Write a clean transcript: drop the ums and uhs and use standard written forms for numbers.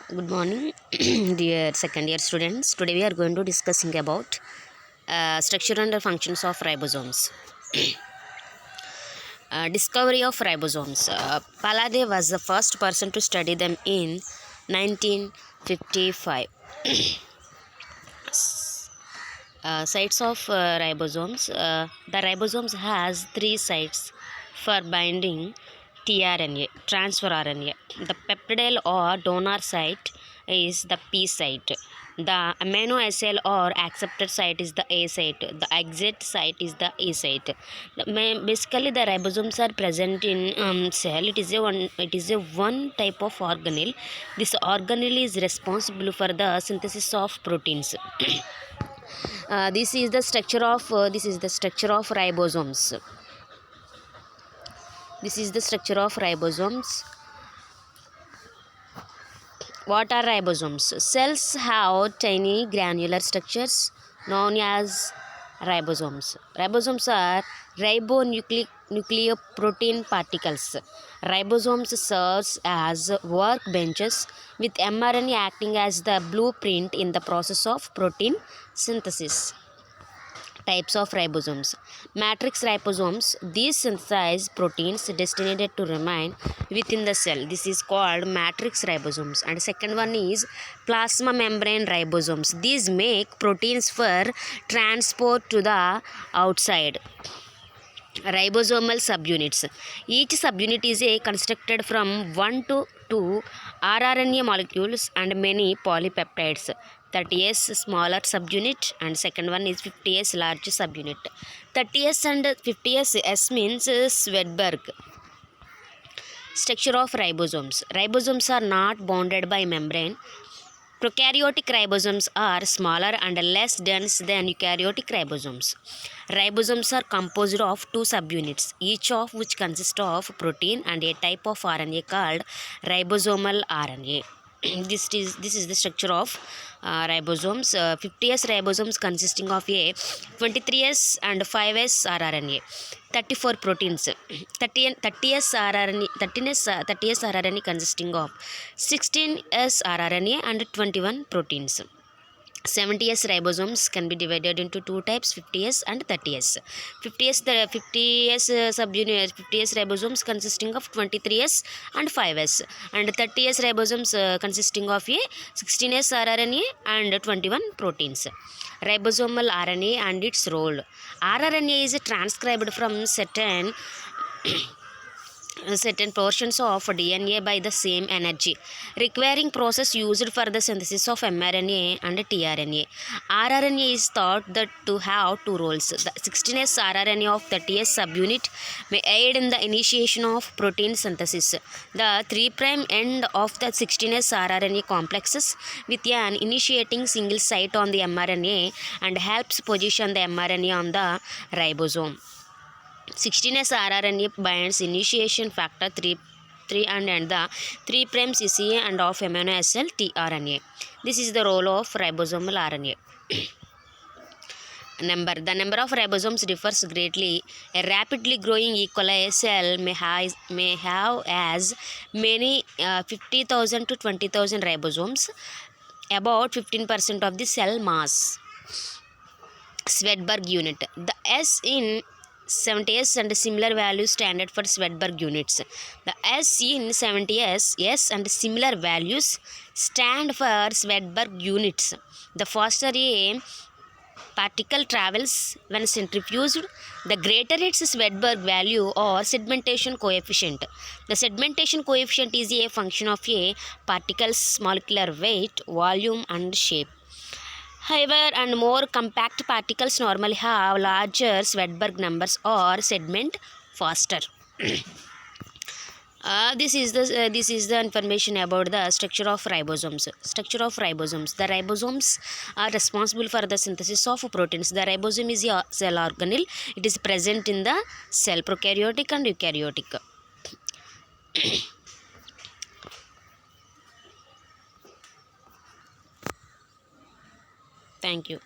Good morning, dear second year students. Today we are going to discussing about structure and functions of ribosomes. Discovery of ribosomes. Palade was the first person to study them in 1955. Sites of ribosomes. The ribosomes has three sites for binding tRNA, transfer RNA. The peptidyl or donor site is the P site. The amino acid or acceptor site is the A site. The exit site is the E site. Basically, the ribosomes are present in cell. It is a one type of organelle. This organelle is responsible for the synthesis of proteins. This is the structure of ribosomes. This is the structure of ribosomes. What are ribosomes? Cells have tiny granular structures known as ribosomes. Ribosomes are ribonucleoprotein particles. Ribosomes serves as workbenches with mRNA acting as the blueprint in the process of protein synthesis. Types of ribosomes. Matrix ribosomes. These synthesize proteins destined to remain within the cell. This is called matrix ribosomes. And second one is plasma membrane ribosomes. These make proteins for transport to the outside. Ribosomal subunits. Each subunit is constructed from 1 to 2 rRNA molecules and many polypeptides. 30S smaller subunit and second one is 50S large subunit. 30S and 50S S means Swedberg. Structure of ribosomes. Ribosomes are not bounded by membrane. Prokaryotic ribosomes are smaller and less dense than eukaryotic ribosomes. Ribosomes are composed of two subunits, each of which consists of protein and a type of RNA called ribosomal RNA. This is the structure of ribosomes. 50S ribosomes consisting of a 23S and 5S rRNA. 34 proteins. 30S rRNA, 30S rRNA consisting of 16S rRNA and 21 proteins. 70S ribosomes can be divided into two types, 50S and 30S. 50S subunit, 50S ribosomes consisting of 23S and 5S, and 30S ribosomes consisting of a 16S rRNA and 21 proteins. Ribosomal RNA and its role. rRNA is transcribed from certain portions of DNA by the same energy requiring process used for the synthesis of mRNA and tRNA. rRNA is thought that to have two roles. The 16S rRNA of 30S subunit may aid in the initiation of protein synthesis. The 3' end of the 16S rRNA complexes with an initiating single site on the mRNA and helps position the mRNA on the ribosome. 16S rRNA binds initiation factor 3 and the 3' CCA and of amino acid tRNA. This is the role of ribosomal RNA. The number of ribosomes differs greatly. A rapidly growing E. coli cell may have as many 50,000 to 20,000 ribosomes, about 15% of the cell mass. Swedberg unit. The S in 70S and similar values standard for Swedberg units. The S in 70S, S and similar values stand for Swedberg units. The faster a particle travels when centrifuged, the greater its Swedberg value or sedimentation coefficient. The sedimentation coefficient is a function of a particle's molecular weight, volume and shape. However, and more compact particles normally have larger Swedberg numbers or sediment faster. This is the information about the structure of ribosomes. Structure of ribosomes. The ribosomes are responsible for the synthesis of proteins. The ribosome is a cell organelle. It is present in the cell, prokaryotic and eukaryotic. Thank you.